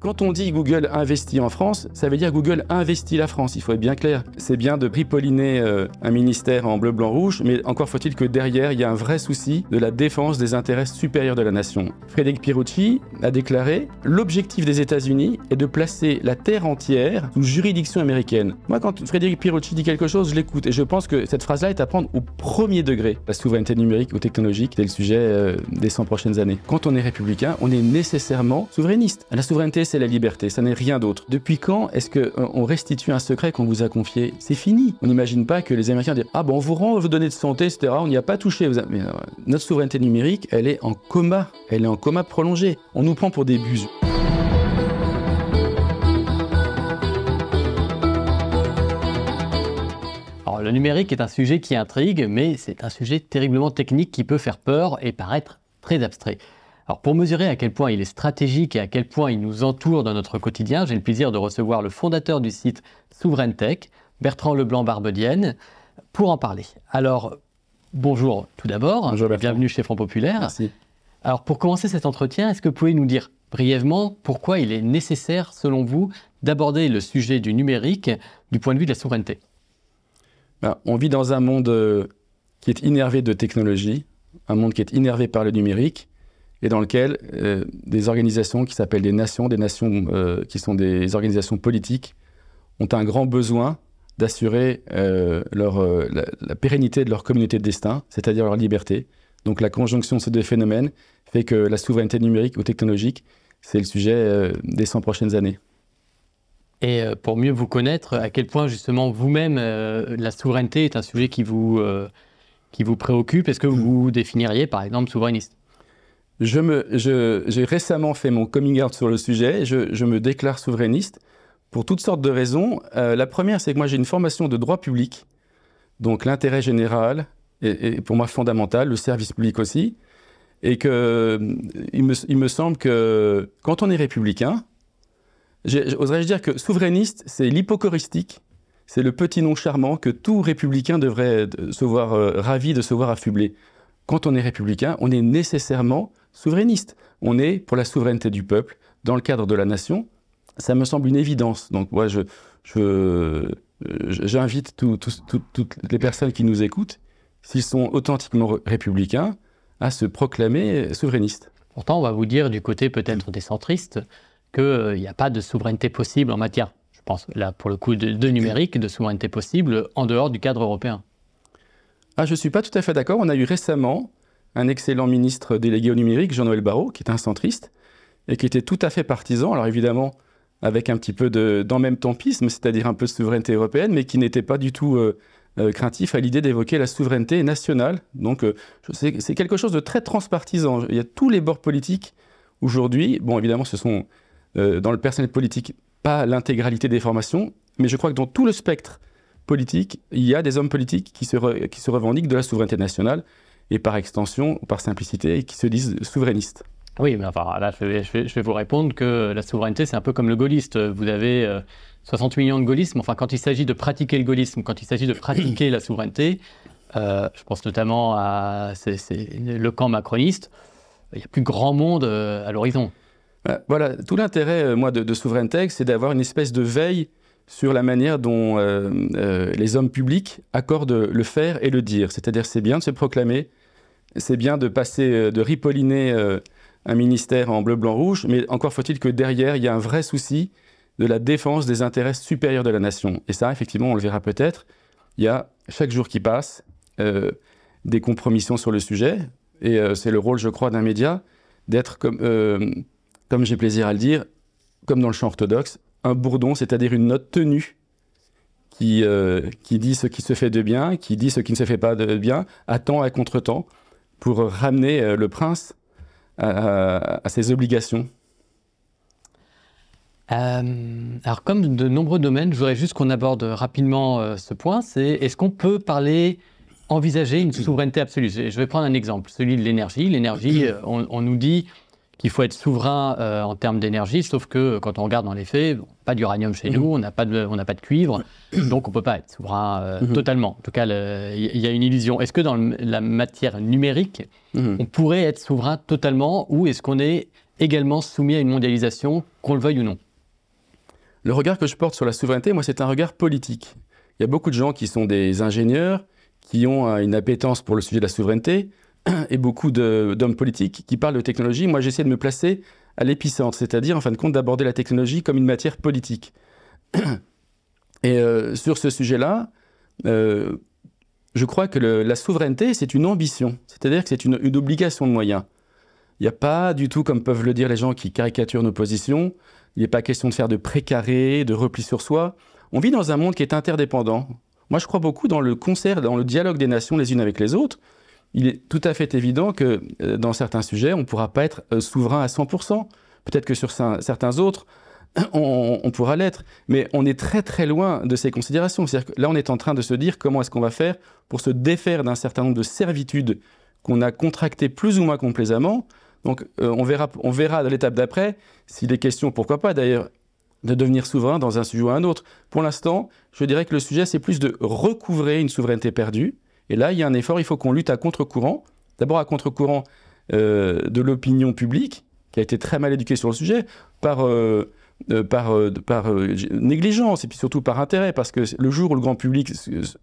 Quand on dit Google investit en France, ça veut dire Google investit la France, il faut être bien clair. C'est bien de ripolliner un ministère en bleu, blanc, rouge, mais encore faut-il que derrière, il y a un vrai souci de la défense des intérêts supérieurs de la nation. Frédéric Pierucci a déclaré « L'objectif des États-Unis est de placer la Terre entière sous juridiction américaine ». Moi, quand Frédéric Pierucci dit quelque chose, je l'écoute, et je pense que cette phrase-là est à prendre au premier degré. La souveraineté numérique ou technologique, c'est le sujet des 100 prochaines années. Quand on est républicain, on est nécessairement souverainiste. La souveraineté, c'est la liberté, ça n'est rien d'autre. Depuis quand est-ce qu'on restitue un secret qu'on vous a confié? C'est fini. On n'imagine pas que les Américains disent « Ah bon, on vous rend vos données de santé, etc. On n'y a pas touché. » Mais notre souveraineté numérique, elle est en coma. Elle est en coma prolongé. On nous prend pour des buses. Alors, le numérique est un sujet qui intrigue, mais c'est un sujet terriblement technique qui peut faire peur et paraître très abstrait. Alors, pour mesurer à quel point il est stratégique et à quel point il nous entoure dans notre quotidien, j'ai le plaisir de recevoir le fondateur du site SouverainTech, Bertrand Leblanc-Barbedienne, pour en parler. Alors, bonjour tout d'abord. Bonjour Bertrand. Bienvenue chez Front Populaire. Merci. Alors, pour commencer cet entretien, est-ce que vous pouvez nous dire brièvement pourquoi il est nécessaire, selon vous, d'aborder le sujet du numérique du point de vue de la souveraineté? On vit dans un monde qui est innervé de technologie, un monde qui est innervé par le numérique, et dans lequel des organisations qui s'appellent des nations qui sont des organisations politiques, ont un grand besoin d'assurer la pérennité de leur communauté de destin, c'est-à-dire leur liberté. Donc la conjonction de ces deux phénomènes fait que la souveraineté numérique ou technologique, c'est le sujet des 100 prochaines années. Et pour mieux vous connaître, à quel point justement vous-même, la souveraineté est un sujet qui vous préoccupe, est-ce que vous vous définiriez par exemple souverainiste? J'ai récemment fait mon coming out sur le sujet, je me déclare souverainiste pour toutes sortes de raisons. La première, c'est que moi j'ai une formation de droit public, donc l'intérêt général est pour moi fondamental, le service public aussi, et il me semble que quand on est républicain, oserais-je dire que souverainiste, c'est l'hypocoristique, c'est le petit nom charmant que tout républicain devrait se voir ravi de se voir affublé. Quand on est républicain, on est nécessairement souverainiste. On est pour la souveraineté du peuple, dans le cadre de la nation. Ça me semble une évidence. Donc moi, j'invite toutes les personnes qui nous écoutent, s'ils sont authentiquement républicains, à se proclamer souverainistes. Pourtant, on va vous dire du côté peut-être des centristes qu'il n'y a pas de souveraineté possible en matière, je pense, là pour le coup de numérique, de souveraineté possible en dehors du cadre européen. Ah, je ne suis pas tout à fait d'accord. On a eu récemment un excellent ministre délégué au numérique, Jean-Noël Barrot, qui est un centriste, et qui était tout à fait partisan, alors évidemment avec un petit peu d'en même tempisme, c'est-à-dire un peu de souveraineté européenne, mais qui n'était pas du tout craintif à l'idée d'évoquer la souveraineté nationale. Donc c'est quelque chose de très transpartisan. Il y a tous les bords politiques aujourd'hui. Bon, évidemment, ce sont dans le personnel politique pas l'intégralité des formations, mais je crois que dans tout le spectre politique, il y a des hommes politiques qui se revendiquent de la souveraineté nationale et par extension, ou par simplicité, qui se disent souverainistes. Oui, mais enfin, là, je vais vous répondre que la souveraineté, c'est un peu comme le gaulliste. Vous avez 60 millions de gaullistes, mais enfin, quand il s'agit de pratiquer le gaullisme, quand il s'agit de pratiquer la souveraineté, je pense notamment à le camp macroniste, il n'y a plus grand monde à l'horizon. Voilà, tout l'intérêt, moi, de SouverainTech, c'est d'avoir une espèce de veille sur la manière dont les hommes publics accordent le faire et le dire. C'est-à-dire, c'est bien de se proclamer, c'est bien de passer, de ripolliner un ministère en bleu, blanc, rouge, mais encore faut-il que derrière, il y a un vrai souci de la défense des intérêts supérieurs de la nation. Et ça, effectivement, on le verra peut-être, il y a, chaque jour qui passe, des compromissions sur le sujet, et c'est le rôle, je crois, d'un média, d'être, comme j'ai plaisir à le dire, comme dans le chant orthodoxe, un bourdon, c'est-à-dire une note tenue qui dit ce qui se fait de bien, qui dit ce qui ne se fait pas de bien, à temps et à contre-temps, pour ramener le prince à ses obligations. Alors, comme de nombreux domaines, je voudrais juste qu'on aborde rapidement ce point, c'est est-ce qu'on peut envisager une souveraineté absolue? Je vais prendre un exemple, celui de l'énergie. L'énergie, on nous dit qu'il faut être souverain en termes d'énergie, sauf que quand on regarde dans les faits, pas d'uranium chez nous, on n'a pas de cuivre, donc on ne peut pas être souverain totalement. En tout cas, il y a une illusion. Est-ce que dans la matière numérique, on pourrait être souverain totalement, ou est-ce qu'on est également soumis à une mondialisation, qu'on le veuille ou non? Le regard que je porte sur la souveraineté, moi, c'est un regard politique. Il y a beaucoup de gens qui sont des ingénieurs, qui ont une appétence pour le sujet de la souveraineté, et beaucoup d'hommes politiques qui parlent de technologie. Moi, j'essaie de me placer à l'épicentre, c'est-à-dire, en fin de compte, d'aborder la technologie comme une matière politique. Et sur ce sujet-là, je crois que la souveraineté, c'est une ambition, c'est-à-dire que c'est une obligation de moyens. Il n'y a pas du tout, comme peuvent le dire les gens qui caricaturent nos positions, il n'est pas question de faire de précaré, de repli sur soi. On vit dans un monde qui est interdépendant. Moi, je crois beaucoup dans le concert, dans le dialogue des nations les unes avec les autres. Il est tout à fait évident que dans certains sujets, on ne pourra pas être souverain à 100%. Peut-être que sur certains autres, on pourra l'être. Mais on est très très loin de ces considérations. C'est-à-dire que là, on est en train de se dire comment est-ce qu'on va faire pour se défaire d'un certain nombre de servitudes qu'on a contractées plus ou moins complaisamment. Donc on verra à l'étape d'après s'il est question, pourquoi pas d'ailleurs, de devenir souverain dans un sujet ou un autre. Pour l'instant, je dirais que le sujet, c'est plus de recouvrer une souveraineté perdue. Et là, il y a un effort, il faut qu'on lutte à contre-courant. D'abord à contre-courant de l'opinion publique, qui a été très mal éduquée sur le sujet, par négligence et puis surtout par intérêt. Parce que le jour où le grand public,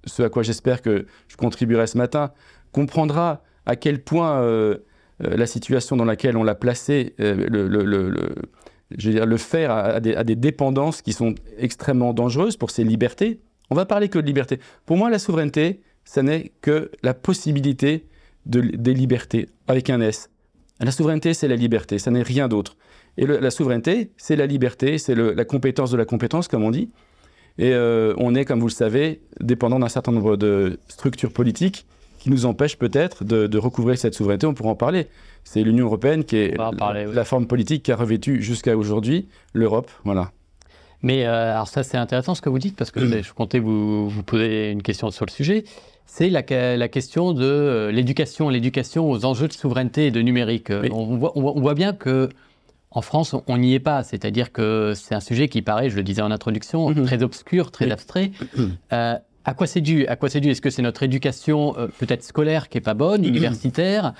ce à quoi j'espère que je contribuerai ce matin, comprendra à quel point la situation dans laquelle on l'a placé, je veux dire, le faire à des dépendances qui sont extrêmement dangereuses pour ses libertés. On va parler que de liberté. Pour moi, la souveraineté, ça n'est que la possibilité des libertés, avec un S. La souveraineté, c'est la liberté, ça n'est rien d'autre. Et la souveraineté, c'est la liberté, c'est la compétence de la compétence, comme on dit. Et on est, comme vous le savez, dépendant d'un certain nombre de structures politiques qui nous empêchent peut-être de recouvrer cette souveraineté. On pourra en parler. C'est l'Union européenne qui est la forme politique qui a revêtu jusqu'à aujourd'hui l'Europe. Voilà. Mais alors ça, c'est intéressant ce que vous dites, parce que je comptais vous poser une question sur le sujet. C'est la question de l'éducation aux enjeux de souveraineté et de numérique. Oui. On voit bien qu'en France, on n'y est pas. C'est-à-dire que c'est un sujet qui paraît, je le disais en introduction, très obscur, très abstrait. À quoi c'est dû? Est-ce que c'est notre éducation peut-être scolaire qui n'est pas bonne, universitaire,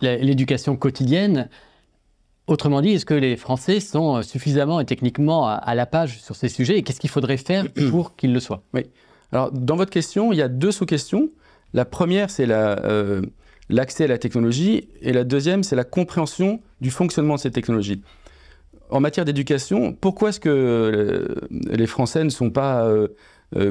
l'éducation quotidienne? Autrement dit, est-ce que les Français sont suffisamment et techniquement à la page sur ces sujets, et qu'est-ce qu'il faudrait faire pour qu'ils le soient? Oui. Alors, dans votre question, il y a deux sous-questions. La première, c'est l'accès à la technologie, et la deuxième, c'est la compréhension du fonctionnement de cette technologie. En matière d'éducation, pourquoi est-ce que les Français ne sont pas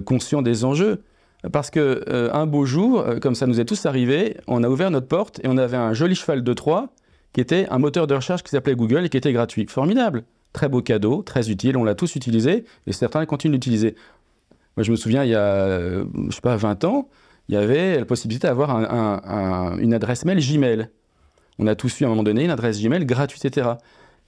conscients des enjeux? Parce qu'un beau jour, comme ça nous est tous arrivé, on a ouvert notre porte et on avait un joli cheval de Troie qui était un moteur de recherche qui s'appelait Google et qui était gratuit. Formidable, très beau cadeau, très utile, on l'a tous utilisé et certains continuent d'utiliser. Moi je me souviens, il y a, je sais pas, 20 ans, il y avait la possibilité d'avoir une adresse mail Gmail. On a tous eu à un moment donné une adresse Gmail gratuite, etc.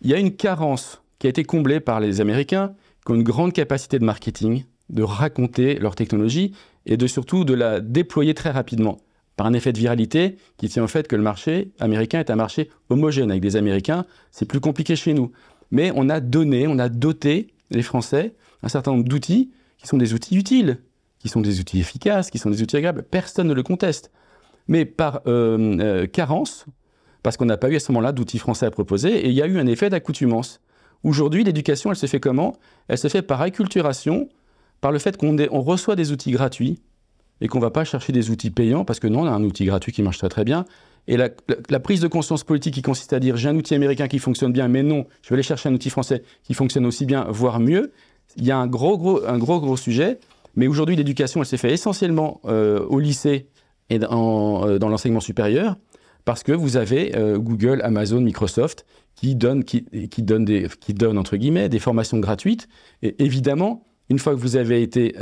Il y a une carence qui a été comblée par les Américains qui ont une grande capacité de marketing, de raconter leur technologie et surtout de la déployer très rapidement par un effet de viralité qui tient au fait que le marché américain est un marché homogène. Avec des Américains, c'est plus compliqué chez nous. Mais on a doté les Français un certain nombre d'outils qui sont des outils utiles, qui sont des outils efficaces, qui sont des outils agréables. Personne ne le conteste. Mais par carence, parce qu'on n'a pas eu à ce moment-là d'outils français à proposer, et il y a eu un effet d'accoutumance. Aujourd'hui, l'éducation, elle se fait comment? Elle se fait par acculturation, par le fait qu'on reçoit des outils gratuits, et qu'on ne va pas chercher des outils payants, parce que non, on a un outil gratuit qui marche très très bien. Et la prise de conscience politique qui consiste à dire j'ai un outil américain qui fonctionne bien, mais non, je vais aller chercher un outil français qui fonctionne aussi bien, voire mieux. Il y a un gros sujet, mais aujourd'hui l'éducation elle s'est faite essentiellement au lycée et dans l'enseignement supérieur, parce que vous avez Google, Amazon, Microsoft qui donnent entre guillemets des formations gratuites. Et évidemment, une fois que vous avez été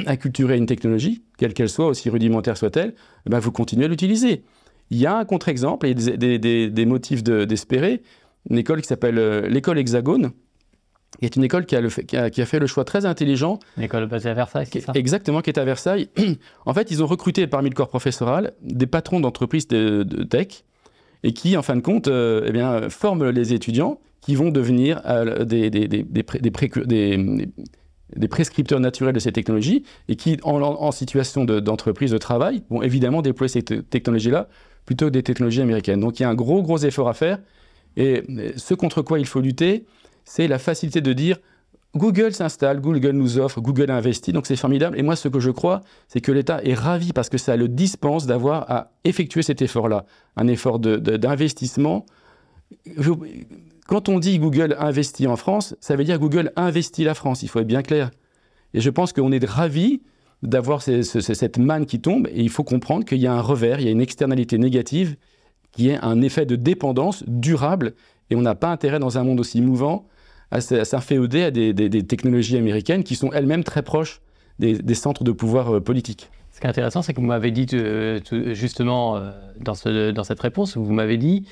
acculturé à une technologie, quelle qu'elle soit, aussi rudimentaire soit-elle, ben vous continuez à l'utiliser. Il y a un contre-exemple, et des motifs d'espérer, une école qui s'appelle l'école Hexagone, qui est une école qui a fait le choix très intelligent. Une école basée à Versailles, c'est ça? Exactement, qui est à Versailles. En fait, ils ont recruté parmi le corps professoral des patrons d'entreprises de tech, et qui, en fin de compte, forment les étudiants qui vont devenir des prescripteurs naturels de ces technologies et qui, en situation d'entreprise de travail, vont évidemment déployer ces technologies-là plutôt que des technologies américaines. Donc il y a un gros effort à faire. Et ce contre quoi il faut lutter, c'est la facilité de dire Google s'installe, Google nous offre, Google investit, donc c'est formidable. Et moi, ce que je crois, c'est que l'État est ravi parce que ça le dispense d'avoir à effectuer cet effort-là, un effort d'investissement. Quand on dit Google investit en France, ça veut dire Google investit la France, il faut être bien clair. Et je pense qu'on est ravis d'avoir cette manne qui tombe, et il faut comprendre qu'il y a un revers, il y a une externalité négative, qui est un effet de dépendance durable, et on n'a pas intérêt dans un monde aussi mouvant à s'inféoder à des technologies américaines qui sont elles-mêmes très proches des centres de pouvoir politiques. Ce qui est intéressant, c'est que vous m'avez dit justement dans cette réponse, vous m'avez dit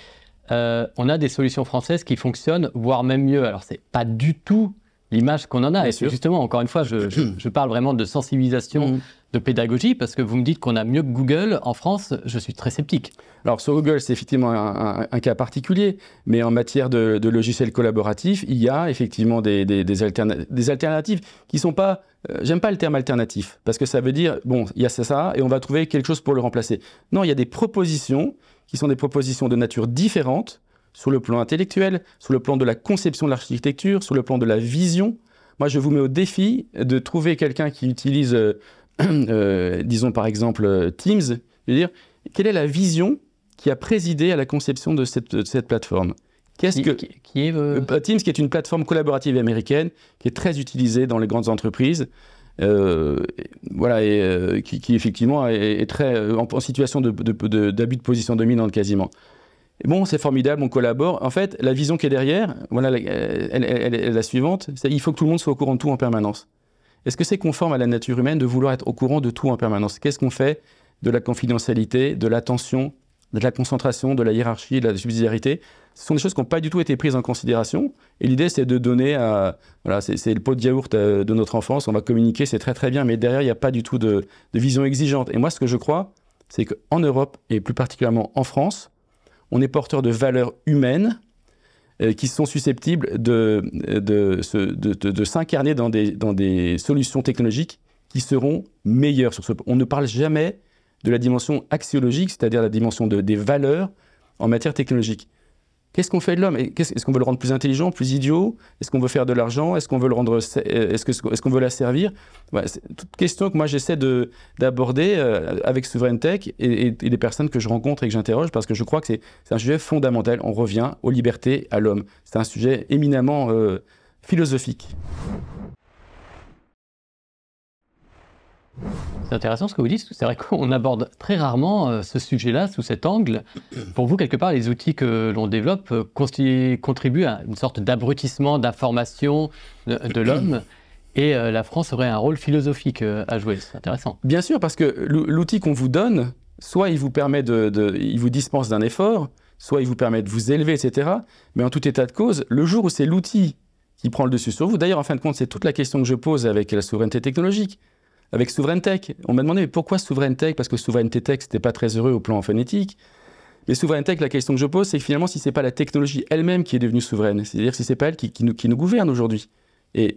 on a des solutions françaises qui fonctionnent, voire même mieux. Alors, c'est pas du tout l'image qu'on en a. Et justement, encore une fois, je parle vraiment de sensibilisation, de pédagogie, parce que vous me dites qu'on a mieux que Google. En France, je suis très sceptique. Alors, sur Google, c'est effectivement un cas particulier, mais en matière de logiciels collaboratifs, il y a effectivement des alternatives qui ne sont pas... j'aime pas le terme alternatif, parce que ça veut dire, bon, il y a ça, et on va trouver quelque chose pour le remplacer. Non, il y a des propositions qui sont des propositions de nature différente, sur le plan intellectuel, sur le plan de la conception de l'architecture, sur le plan de la vision. Moi, je vous mets au défi de trouver quelqu'un qui utilise, disons par exemple Teams, je veux dire, quelle est la vision qui a présidé à la conception de cette plateforme? Teams, qui est une plateforme collaborative américaine, qui est très utilisée dans les grandes entreprises, voilà, et qui effectivement est très en situation d'abus de position dominante quasiment. Bon, c'est formidable, on collabore. En fait, la vision qui est derrière, voilà, elle est la suivante, il faut que tout le monde soit au courant de tout en permanence. Est-ce que c'est conforme à la nature humaine de vouloir être au courant de tout en permanence? Qu'est-ce qu'on fait de la confidentialité, de l'attention, de la concentration, de la hiérarchie, de la subsidiarité? Ce sont des choses qui n'ont pas du tout été prises en considération. Et l'idée, c'est de donner à... Voilà, c'est le pot de yaourt de notre enfance, on va communiquer, c'est très très bien, mais derrière, il n'y a pas du tout de vision exigeante. Et moi, ce que je crois, c'est qu'en Europe, et plus particulièrement en France, on est porteur de valeurs humaines qui sont susceptibles de s'incarner dans des solutions technologiques qui seront meilleures sur ce point. On ne parle jamais de la dimension axiologique, c'est-à-dire la dimension des valeurs en matière technologique. Qu'est-ce qu'on fait de l'homme? Est-ce qu'on veut le rendre plus intelligent, plus idiot? Est-ce qu'on veut faire de l'argent? Est-ce qu'on veut le rendre, est-ce qu'on veut l'asservir? Voilà, c'est toute question que moi j'essaie d'aborder avec Souveraintech et les personnes que je rencontre et que j'interroge, parce que je crois que c'est un sujet fondamental. On revient aux libertés, à l'homme. C'est un sujet éminemment philosophique. C'est intéressant ce que vous dites, c'est vrai qu'on aborde très rarement ce sujet-là sous cet angle. Pour vous, quelque part, les outils que l'on développe contribuent à une sorte d'abrutissement d'information de l'homme, et la France aurait un rôle philosophique à jouer. C'est intéressant. Bien sûr, parce que l'outil qu'on vous donne, soit il vous permet il vous dispense d'un effort, soit il vous permet de vous élever, etc. Mais en tout état de cause, le jour où c'est l'outil qui prend le dessus sur vous, d'ailleurs, en fin de compte, c'est toute la question que je pose avec la souveraineté technologique. Avec Souveraintech, on m'a demandé mais pourquoi Souveraintech? Parce que Souveraineté Tech, c'était pas très heureux au plan phonétique. Mais Souveraintech, la question que je pose, c'est que finalement, si c'est pas la technologie elle-même qui est devenue souveraine, c'est-à-dire si c'est pas elle qui nous gouverne aujourd'hui. Et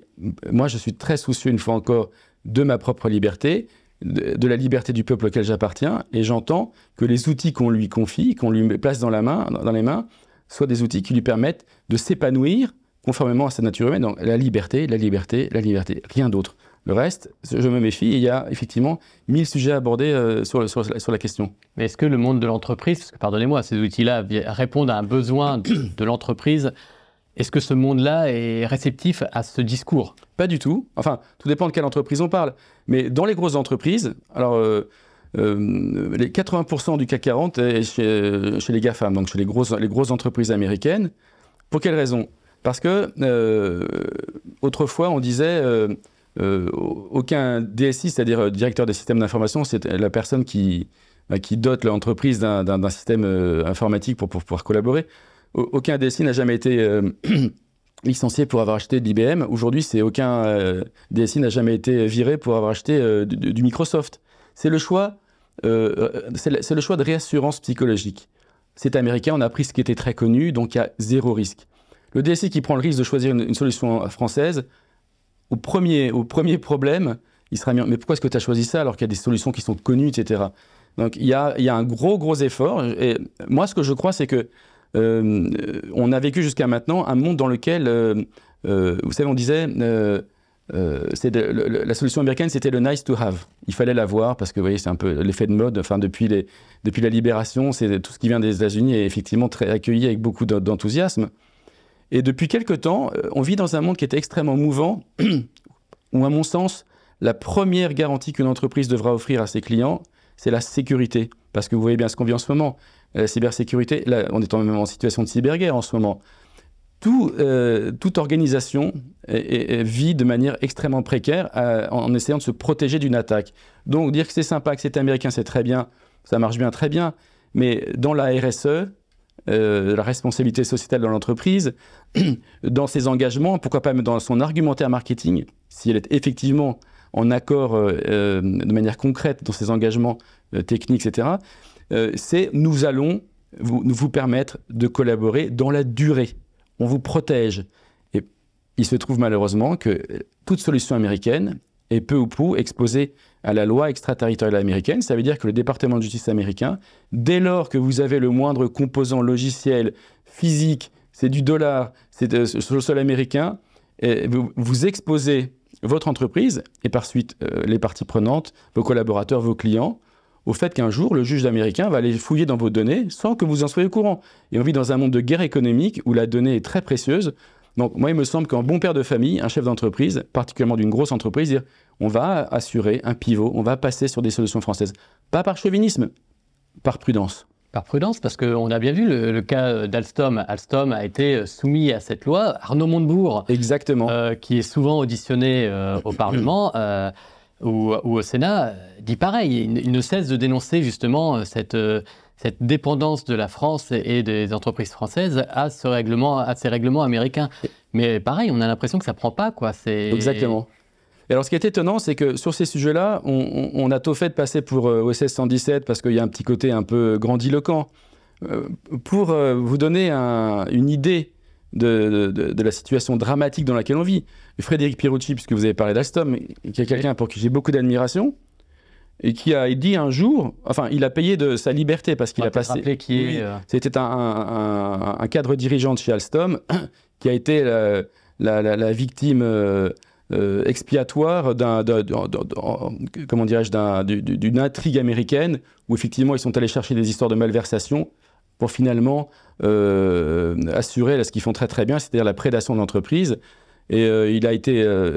moi, je suis très soucieux, une fois encore, de ma propre liberté, de la liberté du peuple auquel j'appartiens, et j'entends que les outils qu'on lui confie, qu'on lui place dans les mains, soient des outils qui lui permettent de s'épanouir conformément à sa nature humaine. Donc la liberté, la liberté, la liberté, rien d'autre. Le reste, je me méfie, et il y a effectivement 1000 sujets à aborder sur la question. Mais est-ce que le monde de l'entreprise, parce que pardonnez-moi, ces outils-là répondent à un besoin de l'entreprise, est-ce que ce monde-là est réceptif à ce discours? Pas du tout. Enfin, tout dépend de quelle entreprise on parle. Mais dans les grosses entreprises, alors les 80% du CAC 40 est chez les GAFAM, donc chez les grosses entreprises américaines. Pour quelle raison? Parce que autrefois, on disait... aucun DSI, c'est-à-dire directeur des systèmes d'information, c'est la personne qui dote l'entreprise d'un système informatique pour pouvoir collaborer. Aucun DSI n'a jamais été licencié pour avoir acheté de l'IBM. Aujourd'hui, aucun DSI n'a jamais été viré pour avoir acheté du Microsoft. C'est le choix de réassurance psychologique. C'est américain, on a pris ce qui était très connu, donc il y a zéro risque. Le DSI qui prend le risque de choisir une solution française, au premier problème, il sera mis mais pourquoi est-ce que tu as choisi ça alors qu'il y a des solutions qui sont connues, etc. Donc il y a un gros effort. Et moi, ce que je crois, c'est que on a vécu jusqu'à maintenant un monde dans lequel, vous savez, on disait, la solution américaine, c'était le nice to have. Il fallait l'avoir parce que, vous voyez, c'est un peu l'effet de mode. Enfin, depuis la libération, c'est tout ce qui vient des États-Unis est effectivement très accueilli avec beaucoup d'enthousiasme. Et depuis quelque temps, on vit dans un monde qui était extrêmement mouvant, où, à mon sens, la première garantie qu'une entreprise devra offrir à ses clients, c'est la sécurité. Parce que vous voyez bien ce qu'on vit en ce moment. La cybersécurité, là, on est même en situation de cyberguerre en ce moment. Toute organisation vit de manière extrêmement précaire en essayant de se protéger d'une attaque. Donc, dire que c'est sympa, que c'est américain, c'est très bien, ça marche bien, très bien. Mais dans la RSE, la responsabilité sociétale de l'entreprise, dans ses engagements, pourquoi pas même dans son argumentaire marketing, si elle est effectivement en accord de manière concrète dans ses engagements techniques, etc., c'est nous allons vous permettre de collaborer dans la durée. On vous protège. Et il se trouve malheureusement que toute solution américaine est peu ou prou exposée à la loi extraterritoriale américaine. Ça veut dire que le département de justice américain, dès lors que vous avez le moindre composant logiciel, physique, c'est du dollar, c'est sur le sol américain, vous exposez votre entreprise et par suite les parties prenantes, vos collaborateurs, vos clients, au fait qu'un jour, le juge américain va aller fouiller dans vos données sans que vous en soyez au courant. Et on vit dans un monde de guerre économique où la donnée est très précieuse. Donc moi, il me semble qu'un bon père de famille, un chef d'entreprise, particulièrement d'une grosse entreprise, dire on va assurer un pivot, on va passer sur des solutions françaises. Pas par chauvinisme, par prudence. Par prudence, parce qu'on a bien vu le cas d'Alstom. Alstom a été soumis à cette loi. Arnaud Montebourg, exactement, qui est souvent auditionné au Parlement ou au Sénat, dit pareil. Il ne cesse de dénoncer justement cette dépendance de la France et des entreprises françaises à ces règlements américains. Mais pareil, on a l'impression que ça ne prend pas, quoi. Exactement. Et alors, ce qui est étonnant, c'est que sur ces sujets-là, on a tôt fait de passer pour OSS 117 parce qu'il y a un petit côté un peu grandiloquent. Pour vous donner une idée de la situation dramatique dans laquelle on vit, Frédéric Pierucci, puisque vous avez parlé d'Alstom, qui est quelqu'un pour qui j'ai beaucoup d'admiration, et qui a dit un jour, enfin, il a payé de sa liberté parce qu'il a passé. C'était un cadre dirigeant de chez Alstom qui a été la victime expiatoire d'une intrigue américaine où effectivement ils sont allés chercher des histoires de malversation pour finalement assurer ce qu'ils font très très bien, c'est-à-dire la prédation de l'entreprise. Et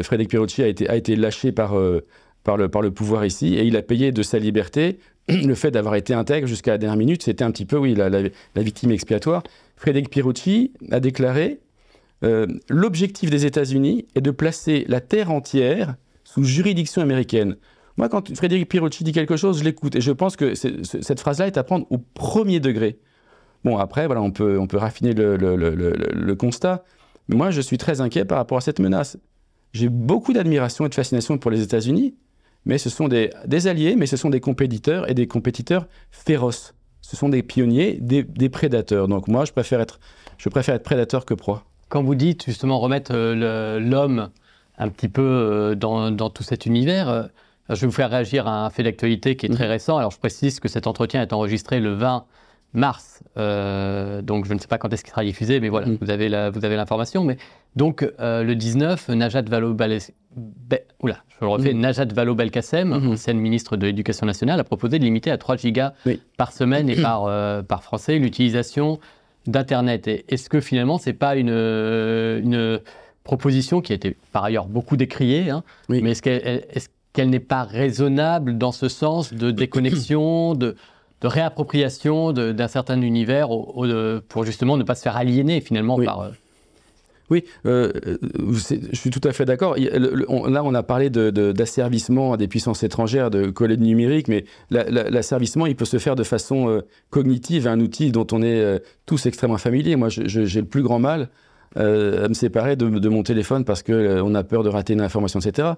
Frédéric Pierucci a été lâché par le pouvoir ici, et il a payé de sa liberté le fait d'avoir été intègre jusqu'à la dernière minute. C'était un petit peu, oui, la victime expiatoire. Frédéric Pierucci a déclaré l'objectif des États-Unis est de placer la terre entière sous juridiction américaine. Moi, quand Frédéric Pierucci dit quelque chose, je l'écoute, et je pense que cette phrase-là est à prendre au premier degré. Bon, après, voilà, on peut raffiner le constat, mais moi, je suis très inquiet par rapport à cette menace. J'ai beaucoup d'admiration et de fascination pour les États-Unis, mais ce sont des alliés, mais ce sont des compétiteurs, et des compétiteurs féroces. Ce sont des pionniers, des prédateurs. Donc moi, je préfère être prédateur que proie. Quand vous dites justement remettre l'homme un petit peu dans tout cet univers, je vais vous faire réagir à un fait d'actualité qui est très récent. Alors je précise que cet entretien est enregistré le 20 mars, donc je ne sais pas quand est-ce qu'il sera diffusé, mais voilà, vous avez l'information. Mais donc le 19, Najat Vallaud-Belkacem, ancienne ministre de l'Éducation nationale, a proposé de limiter à 3 gigas par semaine et par Français l'utilisation d'Internet. Et est-ce que finalement, ce n'est pas une proposition qui a été par ailleurs beaucoup décriée, mais est-ce qu'elle n'est pas raisonnable dans ce sens de déconnexion, de réappropriation d'un certain univers pour justement ne pas se faire aliéner finalement par... Oui, je suis tout à fait d'accord. Là, on a parlé d'asservissement à des puissances étrangères, de collègues numériques, mais l'asservissement, il peut se faire de façon cognitive, un outil dont on est tous extrêmement familiers. Moi, j'ai le plus grand mal à me séparer de mon téléphone parce qu'on a peur de rater une information, etc.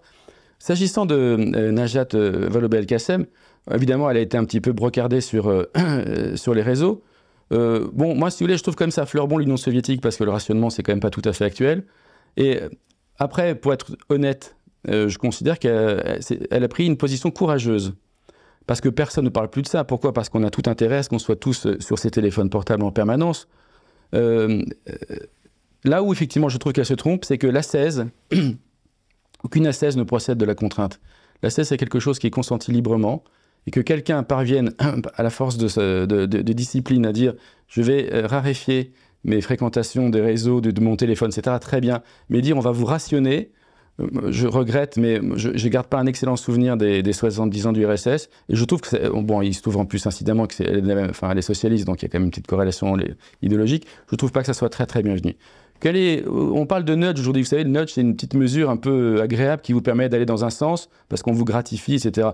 S'agissant de Najat Vallaud-Belkacem, évidemment, elle a été un petit peu brocardée sur les réseaux. Bon, moi, si vous voulez, je trouve quand même ça fleur bon l'Union soviétique parce que le rationnement, c'est quand même pas tout à fait actuel. Et après, pour être honnête, je considère qu'elle a pris une position courageuse. Parce que personne ne parle plus de ça. Pourquoi? Parce qu'on a tout intérêt à ce qu'on soit tous sur ces téléphones portables en permanence. Là où effectivement je trouve qu'elle se trompe, c'est que l'ascèse, aucune ascèse ne procède de la contrainte. L'ascèse, c'est quelque chose qui est consenti librement, et que quelqu'un parvienne à la force de discipline à dire je vais raréfier mes fréquentations des réseaux, de mon téléphone, etc. Très bien. Mais dire on va vous rationner, je regrette, mais je ne garde pas un excellent souvenir des 70 ans du RSS. Et je trouve que, bon, il se trouve en plus incidemment qu'elle est socialiste, donc il y a quand même une petite corrélation idéologique. Je ne trouve pas que ça soit très très bienvenu. On parle de nudge aujourd'hui, vous savez, le nudge c'est une petite mesure un peu agréable qui vous permet d'aller dans un sens parce qu'on vous gratifie, etc.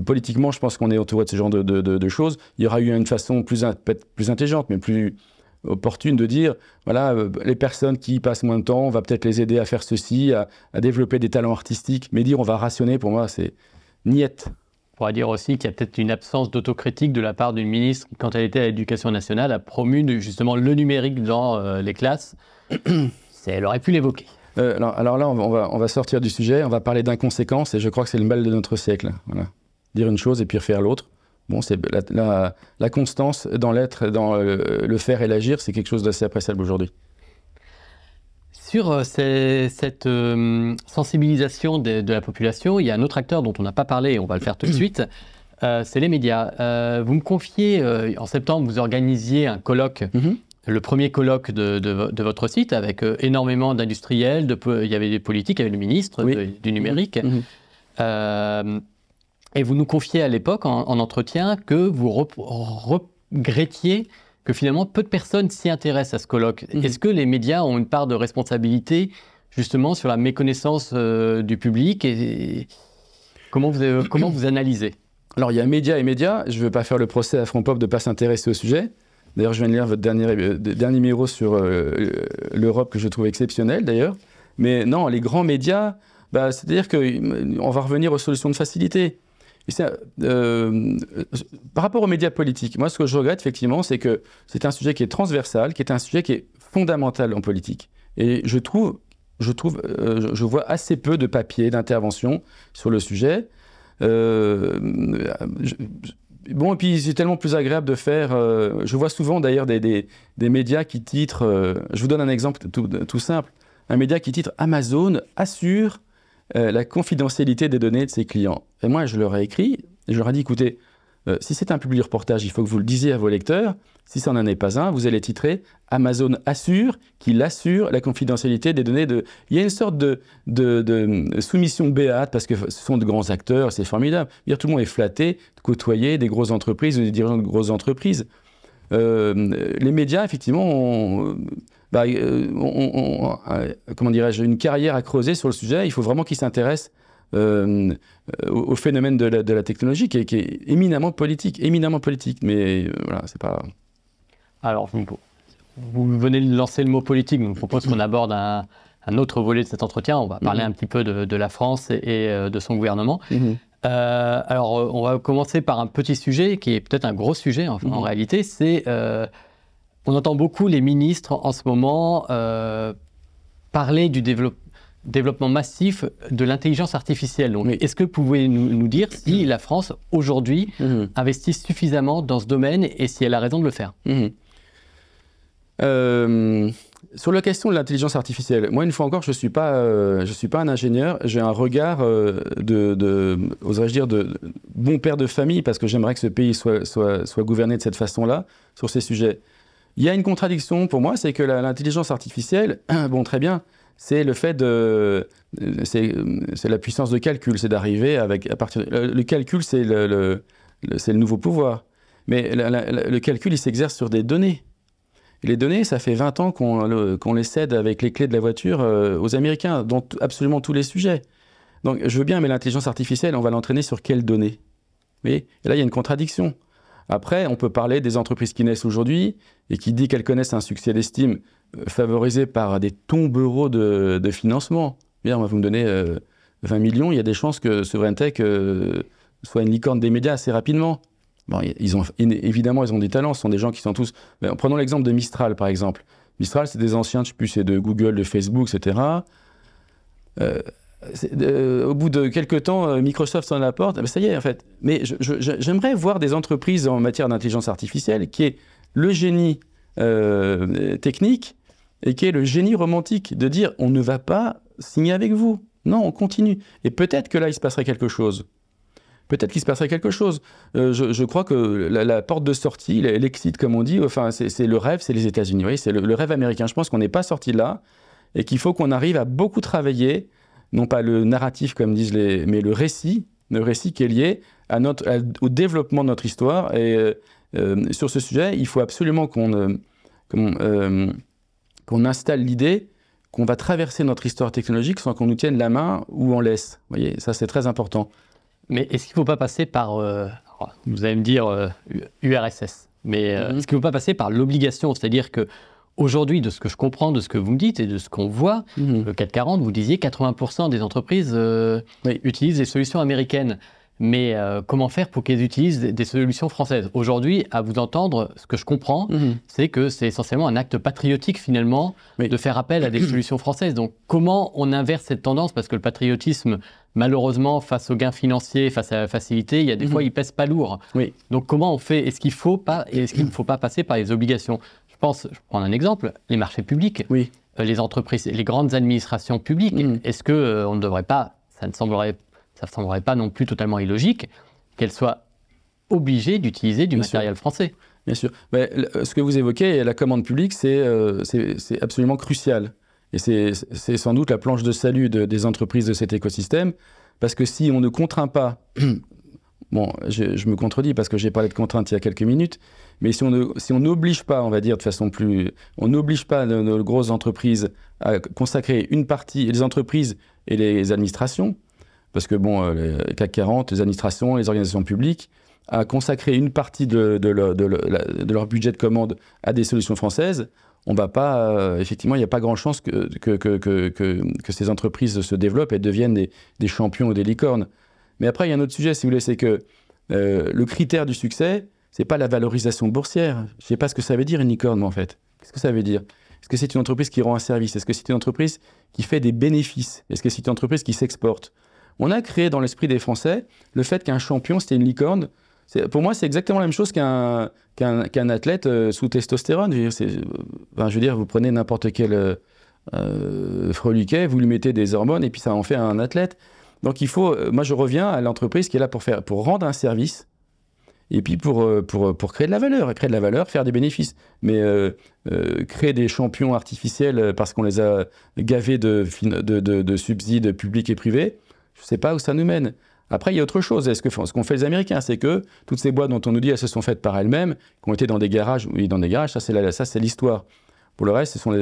Politiquement, je pense qu'on est entouré de ce genre de choses. Il y aura eu une façon peut-être plus intelligente, mais plus opportune de dire, voilà, les personnes qui passent moins de temps, on va peut-être les aider à faire ceci, à développer des talents artistiques, mais dire on va rationner, pour moi, c'est niette. On pourrait dire aussi qu'il y a peut-être une absence d'autocritique de la part d'une ministre qui, quand elle était à l'Éducation nationale, a promu justement le numérique dans les classes. Elle aurait pu l'évoquer. Alors là, on va sortir du sujet, on va parler d'inconséquence, et je crois que c'est le mal de notre siècle. Voilà. Dire une chose et puis faire l'autre. Bon, c'est la constance dans l'être, dans le faire et l'agir, c'est quelque chose d'assez appréciable aujourd'hui. Sur cette sensibilisation de la population, il y a un autre acteur dont on n'a pas parlé, et on va le faire tout de suite, c'est les médias. Vous me confiez, en septembre, vous organisiez un colloque, le premier colloque de votre site, avec énormément d'industriels, il y avait des politiques, il y avait le ministre du numérique. Et vous nous confiez à l'époque, en entretien, que vous regrettiez que finalement peu de personnes s'y intéressent à ce colloque. Est-ce que les médias ont une part de responsabilité justement sur la méconnaissance du public et comment vous analysez? Alors il y a médias et médias, je ne veux pas faire le procès à Front Pop de ne pas s'intéresser au sujet. D'ailleurs je viens de lire votre dernier numéro sur l'Europe que je trouve exceptionnel d'ailleurs. Mais non, les grands médias, c'est-à-dire qu'on va revenir aux solutions de facilité. Par rapport aux médias politiques, moi ce que je regrette effectivement, c'est que c'est un sujet qui est transversal, qui est un sujet qui est fondamental en politique. Et je vois assez peu de papiers, d'interventions sur le sujet. Bon, et puis c'est tellement plus agréable de faire... je vois souvent d'ailleurs des médias qui titrent... je vous donne un exemple tout simple. Un média qui titre « Amazon assure... la confidentialité des données de ses clients ». Et moi, je leur ai écrit, et je leur ai dit, écoutez, si c'est un public reportage, il faut que vous le disiez à vos lecteurs. Si ça n'en est pas un, vous allez titrer « Amazon assure qu'il assure la confidentialité des données de... » Il y a une sorte de soumission béate, parce que ce sont de grands acteurs, c'est formidable. Tout le monde est flatté de côtoyer des grosses entreprises ou des dirigeants de grosses entreprises. Les médias, effectivement, comment dirais-je, une carrière à creuser sur le sujet. Il faut vraiment qu'ils s'intéressent au phénomène de la technologie qui est éminemment politique. Mais voilà, c'est pas... Alors, vous venez de lancer le mot politique, donc je propose qu'on aborde un autre volet de cet entretien. On va parler un petit peu de la France et de son gouvernement. Alors, on va commencer par un petit sujet qui est peut-être un gros sujet en réalité. C'est... on entend beaucoup les ministres en ce moment parler du développement massif de l'intelligence artificielle. Donc, est-ce que vous pouvez nous dire si la France, aujourd'hui, investit suffisamment dans ce domaine et si elle a raison de le faire? Sur la question de l'intelligence artificielle, moi, une fois encore, je suis pas un ingénieur. J'ai un regard oserais-je dire, de bon père de famille, parce que j'aimerais que ce pays soit gouverné de cette façon-là, sur ces sujets. Il y a une contradiction pour moi, c'est que l'intelligence artificielle, bon, très bien, c'est le fait c'est la puissance de calcul, c'est d'arriver le calcul, c'est le nouveau pouvoir. Mais le calcul, il s'exerce sur des données. Et les données, ça fait 20 ans qu'on les cède avec les clés de la voiture aux Américains, dans absolument tous les sujets. Donc, je veux bien, mais l'intelligence artificielle, on va l'entraîner sur quelles données? Vous voyez? Et là, il y a une contradiction. Après, on peut parler des entreprises qui naissent aujourd'hui et qui disent qu'elles connaissent un succès d'estime favorisé par des tombereaux de financement. Bien, moi, vous me donnez 20 millions, il y a des chances que Sovrentech soit une licorne des médias assez rapidement. Bon, évidemment, ils ont des talents, ce sont des gens qui sont tous... Ben, prenons l'exemple de Mistral, par exemple. Mistral, c'est des anciens, je ne sais plus, c'est de Google, de Facebook, etc. au bout de quelques temps, Microsoft sonne à la porte, ça y est en fait. Mais j'aimerais voir des entreprises en matière d'intelligence artificielle qui est le génie technique et qui est le génie romantique de dire on ne va pas signer avec vous. Non, on continue. Et peut-être que là, il se passerait quelque chose. Peut-être qu'il se passerait quelque chose. Je crois que la porte de sortie, l'exit comme on dit, enfin, c'est le rêve, c'est les États-Unis. Oui, c'est le rêve américain. Je pense qu'on n'est pas sorti de là et qu'il faut qu'on arrive à beaucoup travailler, non pas le narratif comme disent mais le récit qui est lié au développement de notre histoire. Et sur ce sujet, il faut absolument qu'on installe l'idée qu'on va traverser notre histoire technologique sans qu'on nous tienne la main ou on laisse. Vous voyez, ça c'est très important. Mais est-ce qu'il ne faut pas passer par, vous allez me dire URSS, mais est-ce qu'il ne faut pas passer par l'obligation? C'est-à-dire qu'aujourd'hui, de ce que je comprends, de ce que vous me dites et de ce qu'on voit, le 440, vous disiez 80% des entreprises utilisent des solutions américaines. Mais comment faire pour qu'elles utilisent des solutions françaises? Aujourd'hui, à vous entendre, ce que je comprends, c'est que c'est essentiellement un acte patriotique finalement de faire appel à des solutions françaises. Donc comment on inverse cette tendance? Parce que le patriotisme, malheureusement, face aux gains financiers, face à la facilité, il y a des fois, il pèse pas lourd. Donc comment on fait? Est-ce qu'il ne faut pas passer par les obligations? Je prends un exemple, les marchés publics, les entreprises, les grandes administrations publiques. Est-ce qu'on ne devrait pas, ça ne semblerait pas non plus totalement illogique qu'elles soient obligées d'utiliser du matériel français. Bien sûr. Mais ce que vous évoquez, la commande publique, c'est absolument crucial. Et c'est sans doute la planche de salut des entreprises de cet écosystème, parce que si on ne contraint pas, bon, je me contredis parce que j'ai parlé de contraintes il y a quelques minutes, mais si on n'oblige pas, on va dire de façon plus... On n'oblige pas nos grosses entreprises à consacrer une partie, les entreprises et les administrations, parce que bon, les CAC 40, les administrations, les organisations publiques, à consacrer une partie de leur budget de commande à des solutions françaises, on va pas, effectivement, il n'y a pas grande chance que ces entreprises se développent et deviennent des champions ou des licornes. Mais après, il y a un autre sujet, si vous voulez, c'est que le critère du succès, c'est pas la valorisation boursière. Je sais pas ce que ça veut dire une licorne, moi, en fait. Qu'est-ce que ça veut dire? Est-ce que c'est une entreprise qui rend un service? Est-ce que c'est une entreprise qui fait des bénéfices? Est-ce que c'est une entreprise qui s'exporte? On a créé dans l'esprit des Français le fait qu'un champion, c'était une licorne. Pour moi, c'est exactement la même chose qu'un athlète sous testostérone. Je veux dire, vous prenez n'importe quel freluquet, vous lui mettez des hormones et puis ça en fait un athlète. Donc il faut, moi je reviens à l'entreprise qui est là pour rendre un service et puis pour créer de la valeur, faire des bénéfices. Mais créer des champions artificiels parce qu'on les a gavés de subsides publics et privés, je ne sais pas où ça nous mène. Après, il y a autre chose. Ce qu'ont fait les Américains, c'est que toutes ces boîtes dont on nous dit elles se sont faites par elles-mêmes, qui ont été dans des garages, ça c'est l'histoire. Pour le reste, ce sont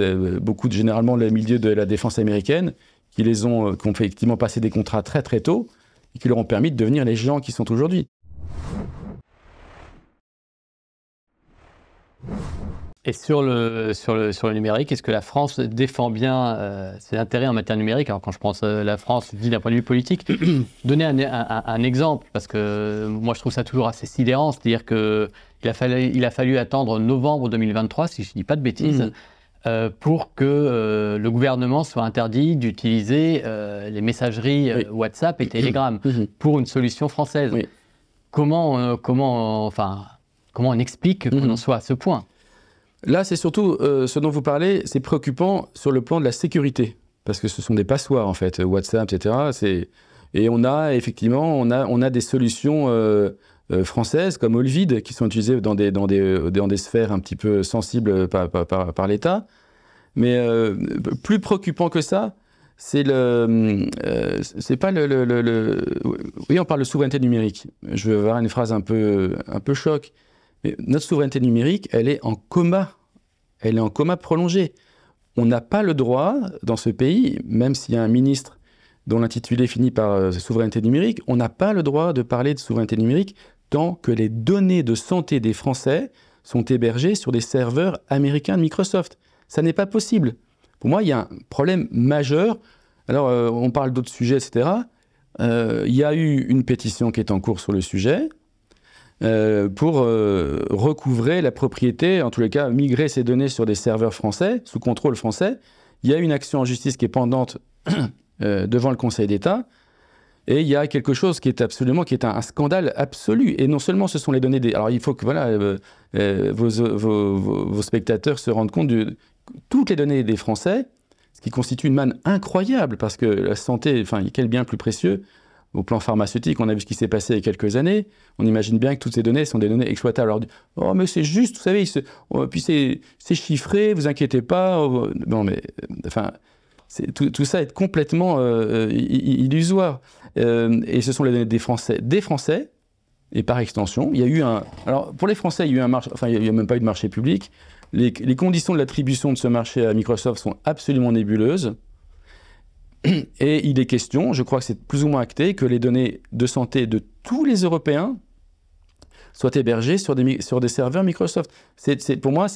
généralement les milieux de la défense américaine qui ont effectivement passé des contrats très très tôt et qui leur ont permis de devenir les géants qui sont aujourd'hui. Et sur le numérique, est-ce que la France défend bien ses intérêts en matière numérique? Alors quand je pense la France, je dis d'un point de vue politique, donner un exemple, parce que moi je trouve ça toujours assez sidérant, c'est-à-dire qu'il a fallu attendre novembre 2023, si je ne dis pas de bêtises, pour que le gouvernement soit interdit d'utiliser les messageries WhatsApp et Telegram pour une solution française. Comment on explique qu'on en soit à ce point? Là, c'est surtout ce dont vous parlez, c'est préoccupant sur le plan de la sécurité, parce que ce sont des passoires, en fait, WhatsApp, etc. Et on a effectivement des solutions françaises comme Olvid qui sont utilisées dans des sphères un petit peu sensibles par l'État. Mais plus préoccupant que ça, c'est pas oui, on parle de souveraineté numérique. Je vais avoir une phrase un peu choc. Mais notre souveraineté numérique, elle est en coma. Elle est en coma prolongé. On n'a pas le droit, dans ce pays, même s'il y a un ministre dont l'intitulé finit par souveraineté numérique, on n'a pas le droit de parler de souveraineté numérique tant que les données de santé des Français sont hébergées sur des serveurs américains de Microsoft. Ça n'est pas possible. Pour moi, il y a un problème majeur. Alors, on parle d'autres sujets, etc. Il y a eu une pétition qui est en cours sur le sujet. Pour recouvrer la propriété, en tous les cas migrer ces données sur des serveurs français, sous contrôle français. Il y a une action en justice qui est pendante devant le Conseil d'État. Et il y a quelque chose qui est un scandale absolu. Et non seulement ce sont les données des... Alors il faut que vos spectateurs se rendent compte de toutes les données des Français, ce qui constitue une manne incroyable, parce que la santé, enfin, quel bien plus précieux au plan pharmaceutique. On a vu ce qui s'est passé il y a quelques années. On imagine bien que toutes ces données sont des données exploitables. Alors, oh, mais c'est juste, vous savez, puis c'est chiffré, vous inquiétez pas. Non, mais enfin... Tout ça est complètement illusoire. Et ce sont les données des Français, et par extension, il y a eu un... Alors, pour les Français, il y a eu un marché... Enfin, il n'y a même pas eu de marché public. Les conditions de l'attribution de ce marché à Microsoft sont absolument nébuleuses. Et il est question, je crois que c'est plus ou moins acté, que les données de santé de tous les Européens soient hébergées sur des serveurs Microsoft. Pour moi,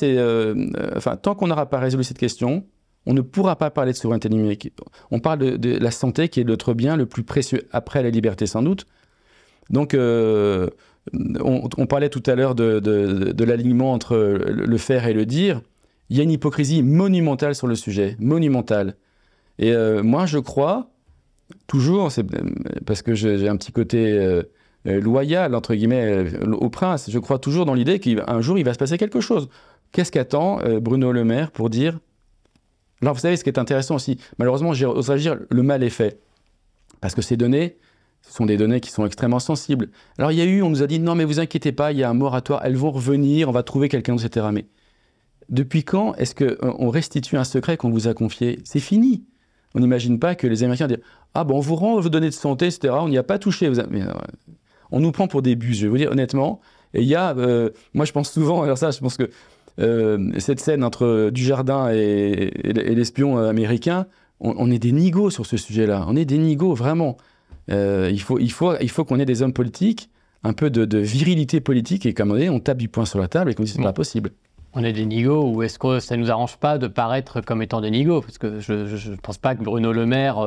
enfin, tant qu'on n'aura pas résolu cette question... On ne pourra pas parler de souveraineté numérique. On parle de la santé qui est notre bien le plus précieux, après la liberté sans doute. Donc, on parlait tout à l'heure de l'alignement entre le faire et le dire. Il y a une hypocrisie monumentale sur le sujet, monumentale. Et moi, je crois, toujours, parce que j'ai un petit côté loyal, entre guillemets, au prince, je crois toujours dans l'idée qu'un jour, il va se passer quelque chose. Qu'est-ce qu'attend Bruno Le Maire pour dire... Alors, vous savez, ce qui est intéressant aussi, malheureusement, j'oserais dire, le mal est fait. Parce que ces données, ce sont des données qui sont extrêmement sensibles. Alors, on nous a dit, non, mais vous inquiétez pas, il y a un moratoire, elles vont revenir, on va trouver quelqu'un, etc. Mais depuis quand est-ce qu'on restitue un secret qu'on vous a confié? C'est fini. On n'imagine pas que les Américains disent, ah bon, on vous rend vos données de santé, etc. On n'y a pas touché. Mais, on nous prend pour des bus, je vais vous dire honnêtement. Et il y a, moi je pense souvent, alors ça, je pense que cette scène entre Dujardin et l'espion américain, on est des nigauds sur ce sujet-là. On est des nigauds, vraiment. Il faut qu'on ait des hommes politiques, un peu de virilité politique, et comme on tape du poing sur la table et qu'on dit c'est pas possible. On est des nigauds, ou est-ce que ça ne nous arrange pas de paraître comme étant des nigauds? Parce que je ne pense pas que Bruno Le Maire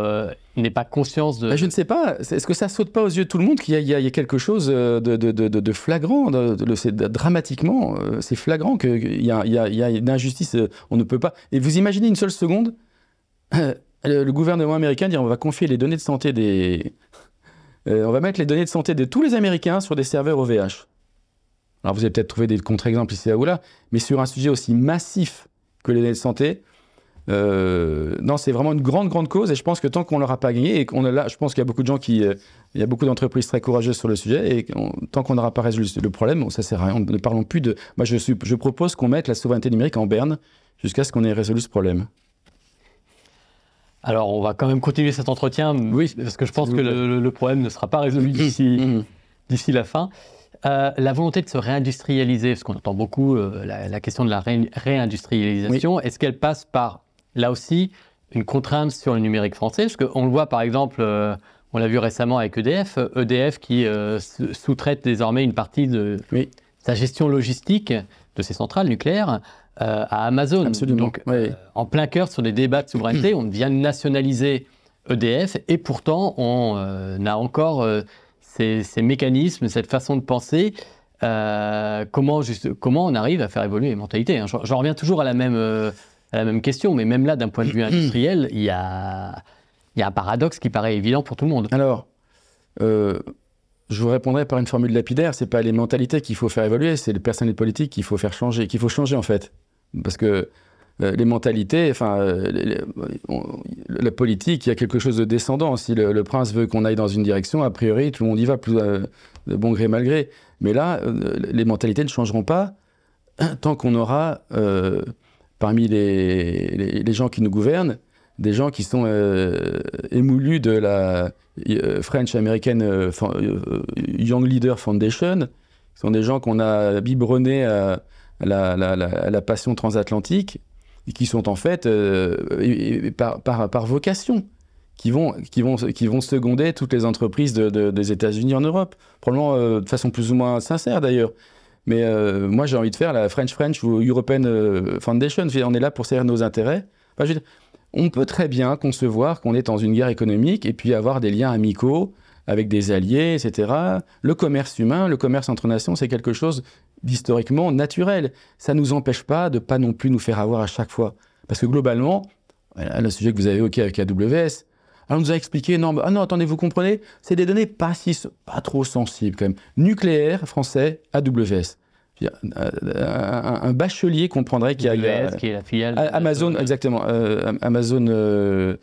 n'ait pas conscience de... Je ne sais pas. Est-ce que ça ne saute pas aux yeux de tout le monde qu'il y a quelque chose de flagrant, dramatiquement, c'est flagrant qu'il y a une injustice, on ne peut pas... Et vous imaginez une seule seconde, le gouvernement américain dit on va confier les données de santé on va mettre les données de santé de tous les Américains sur des serveurs OVH. Alors vous avez peut-être trouvé des contre-exemples ici ou là, mais sur un sujet aussi massif que les données de santé, non, c'est vraiment une grande cause, et je pense que tant qu'on ne l'aura pas gagné, et qu'on a là, je pense qu'il y a beaucoup de gens il y a beaucoup d'entreprises très courageuses sur le sujet, et tant qu'on n'aura pas résolu le problème, ça sert à rien. Ne parlons plus de... Moi, je propose qu'on mette la souveraineté numérique en berne jusqu'à ce qu'on ait résolu ce problème. Alors, on va quand même continuer cet entretien, oui, parce que je pense que le problème ne sera pas résolu d'ici la fin. La volonté de se réindustrialiser, parce qu'on entend beaucoup la question de la réindustrialisation, oui. Est-ce qu'elle passe par, là aussi, une contrainte sur le numérique français? Parce qu'on le voit, par exemple, on l'a vu récemment avec EDF qui sous-traite désormais une partie de sa gestion logistique de ses centrales nucléaires à Amazon. Absolument. Donc, en plein cœur sur des débats de souveraineté, on vient de nationaliser EDF, et pourtant, on a encore... Ces mécanismes, cette façon de penser, comment on arrive à faire évoluer les mentalités, hein. J'en reviens toujours à la même question, mais même là, d'un point de vue industriel, il y a un paradoxe qui paraît évident pour tout le monde. Alors, je vous répondrai par une formule lapidaire, c'est pas les mentalités qu'il faut faire évoluer, c'est le personnel politique qu'il faut faire changer, en fait. Parce que les mentalités, enfin, la politique, il y a quelque chose de descendant. Si le prince veut qu'on aille dans une direction, a priori, tout le monde y va, de bon gré, mal gré. Mais là, les mentalités ne changeront pas tant qu'on aura, parmi les gens qui nous gouvernent, des gens qui sont émoulus de la French American Young Leader Foundation, qui sont des gens qu'on a biberonnés à la passion transatlantique, et qui sont en fait par vocation, qui vont seconder toutes les entreprises des États-Unis en Europe, probablement de façon plus ou moins sincère d'ailleurs. Mais moi j'ai envie de faire la French ou European Foundation, on est là pour servir nos intérêts. Enfin, on peut très bien concevoir qu'on est dans une guerre économique et puis avoir des liens amicaux avec des alliés, etc. Le commerce humain, le commerce entre nations, c'est quelque chose d'historiquement naturel. Ça ne nous empêche pas de pas non plus nous faire avoir à chaque fois. Parce que globalement, le sujet que vous avez évoqué avec AWS, Alors on nous a expliqué, non, non, attendez, vous comprenez, c'est des données pas trop sensibles quand même. Nucléaire français, AWS. Un bachelier comprendrait qu'il y a... qui est la filiale... Amazon, exactement. Amazon... je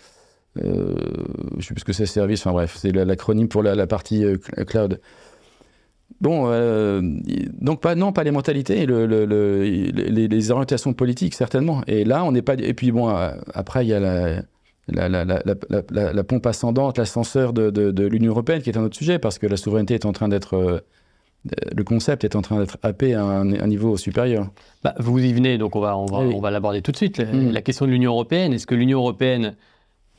ne sais plus ce que c'est, service, enfin bref, c'est l'acronyme pour la partie cloud. Bon, donc pas les mentalités, les orientations politiques, certainement. Et là, on n'est pas... Et puis bon, après, il y a la pompe ascendante, l'ascenseur de l'Union européenne, qui est un autre sujet, parce que la souveraineté est en train d'être... le concept est en train d'être happé à un niveau supérieur. Bah, vous y venez, donc on va l'aborder tout de suite. La question de l'Union européenne, est-ce que l'Union européenne,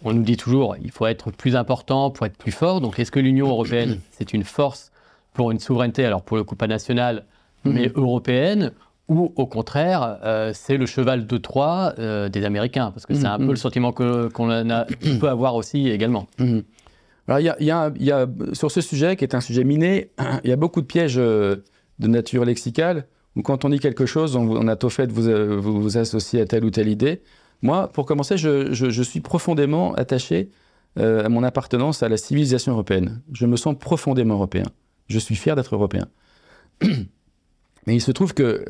on nous dit toujours, il faut être plus important pour être plus fort, donc est-ce que l'Union européenne, c'est une force pour une souveraineté, alors pour le coup pas nationale, mais européenne, ou au contraire, c'est le cheval de Troie des Américains, parce que c'est un peu le sentiment qu'on peut avoir aussi également. Alors, il y a, sur ce sujet, qui est un sujet miné, il y a beaucoup de pièges de nature lexicale, où quand on dit quelque chose, on a tôt fait de vous associer à telle ou telle idée. Moi, pour commencer, je suis profondément attaché à mon appartenance à la civilisation européenne. Je me sens profondément européen. Je suis fier d'être européen. Mais il se trouve que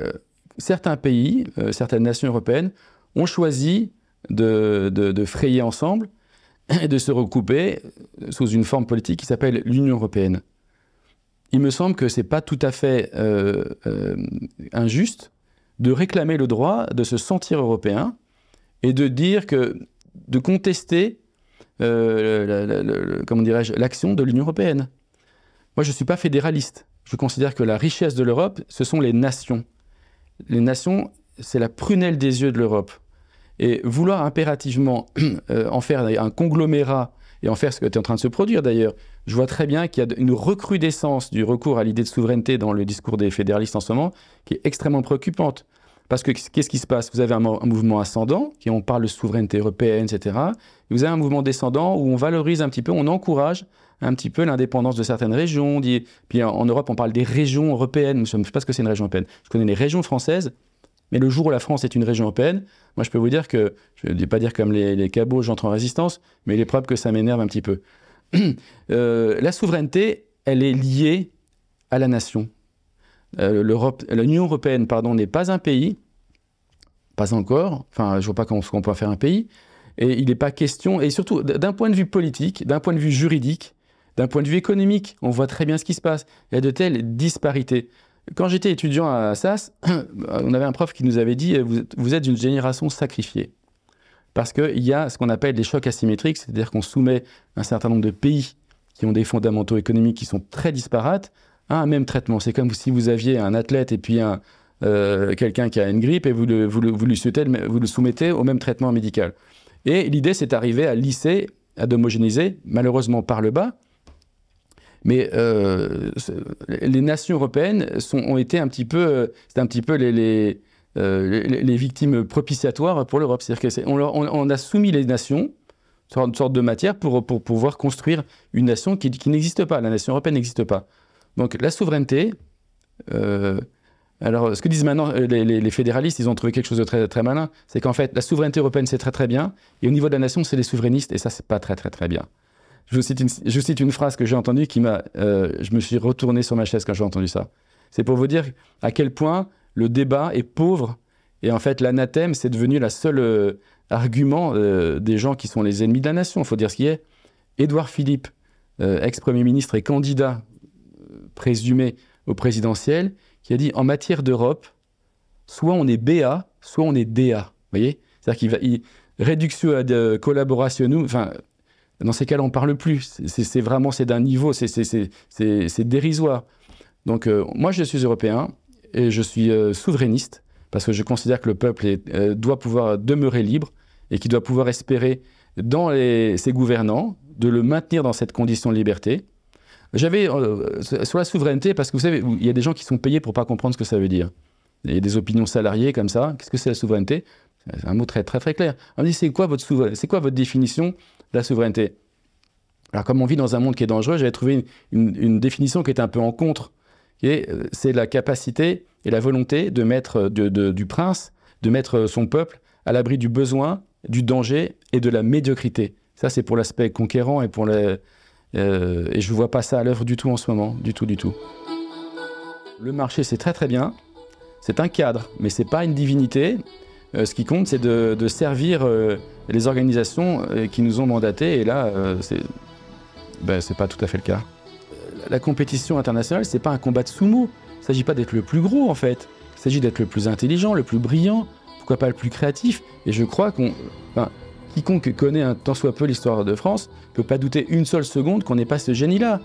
certains pays, certaines nations européennes, ont choisi de frayer ensemble et de se recouper sous une forme politique qui s'appelle l'Union européenne. Il me semble que ce n'est pas tout à fait injuste de réclamer le droit de se sentir européen et de dire que, de contester comment dirais-je, l'action de l'Union européenne. Moi, je ne suis pas fédéraliste. Je considère que la richesse de l'Europe, ce sont les nations. Les nations, c'est la prunelle des yeux de l'Europe. Et vouloir impérativement en faire un conglomérat et en faire ce qui est en train de se produire d'ailleurs, je vois très bien qu'il y a une recrudescence du recours à l'idée de souveraineté dans le discours des fédéralistes en ce moment, qui est extrêmement préoccupante. Parce que qu'est-ce qui se passe? Vous avez un mouvement ascendant, qui on parle de souveraineté européenne, etc. Et vous avez un mouvement descendant où on valorise un petit peu, on encourage un petit peu l'indépendance de certaines régions. Puis en Europe, on parle des régions européennes. Je ne sais pas ce que c'est une région européenne. Je connais les régions françaises. Mais le jour où la France est une région européenne, moi je peux vous dire que, je ne vais pas dire comme les cabots, j'entre en résistance, mais il est probable que ça m'énerve un petit peu. La souveraineté, elle est liée à la nation. L'Union européenne, pardon, n'est pas un pays, pas encore, enfin je ne vois pas comment on peut faire un pays, et il n'est pas question, et surtout d'un point de vue politique, d'un point de vue juridique, d'un point de vue économique, on voit très bien ce qui se passe. Il y a de telles disparités. Quand j'étais étudiant à SAS, on avait un prof qui nous avait dit « Vous êtes une génération sacrifiée ». Parce qu'il y a ce qu'on appelle des chocs asymétriques, c'est-à-dire qu'on soumet un certain nombre de pays qui ont des fondamentaux économiques qui sont très disparates à un même traitement. C'est comme si vous aviez un athlète et puis quelqu'un qui a une grippe et vous le soumettez au même traitement médical. Et l'idée, c'est d'arriver à lisser, à homogénéiser, malheureusement par le bas. Mais les nations européennes ont été un petit peu, c'était un petit peu les victimes propitiatoires pour l'Europe. C'est-à-dire qu'on a soumis les nations, une sorte de matière, pour pouvoir construire une nation qui n'existe pas. La nation européenne n'existe pas. Donc la souveraineté, alors ce que disent maintenant les fédéralistes, ils ont trouvé quelque chose de très, très malin, c'est qu'en fait la souveraineté européenne c'est très très bien, et au niveau de la nation c'est les souverainistes, et ça c'est pas très très très bien. Je vous cite une phrase que j'ai entendue qui m'a... je me suis retourné sur ma chaise quand j'ai entendu ça. C'est pour vous dire à quel point le débat est pauvre, et en fait l'anathème c'est devenu la seule argument des gens qui sont les ennemis de la nation. Il faut dire ce qui est. Édouard Philippe, ex-premier ministre et candidat présumé au présidentiel, qui a dit en matière d'Europe, soit on est BA, soit on est DA. Vous voyez? C'est-à-dire réduction ad collaborationum, enfin, dans ces cas-là, on ne parle plus. C'est vraiment, c'est d'un niveau, c'est dérisoire. Donc, moi, je suis européen et je suis souverainiste parce que je considère que le peuple doit pouvoir demeurer libre et qu'il doit pouvoir espérer dans ses gouvernants de le maintenir dans cette condition de liberté. J'avais sur la souveraineté, parce que vous savez, il y a des gens qui sont payés pour ne pas comprendre ce que ça veut dire. Il y a des opinions salariées comme ça. Qu'est-ce que c'est la souveraineté? C'est un mot très, très, très clair. On me dit, c'est quoi votre définition de la souveraineté? Alors, comme on vit dans un monde qui est dangereux, j'avais trouvé une définition qui est un peu en contre. C'est la capacité et la volonté de mettre, du prince, de mettre son peuple à l'abri du besoin, du danger et de la médiocrité. Ça, c'est pour l'aspect conquérant et pour et je ne vois pas ça à l'œuvre du tout en ce moment, du tout, du tout. Le marché, c'est très très bien. C'est un cadre, mais ce n'est pas une divinité. Ce qui compte, c'est de servir les organisations qui nous ont mandatés. Et là, c'est pas tout à fait le cas. La compétition internationale, c'est pas un combat de sumo. Il ne s'agit pas d'être le plus gros, en fait. Il s'agit d'être le plus intelligent, le plus brillant, pourquoi pas le plus créatif. Et je crois quiconque connaît un tant soit peu l'histoire de France ne peut pas douter une seule seconde qu'on n'ait pas ce génie-là.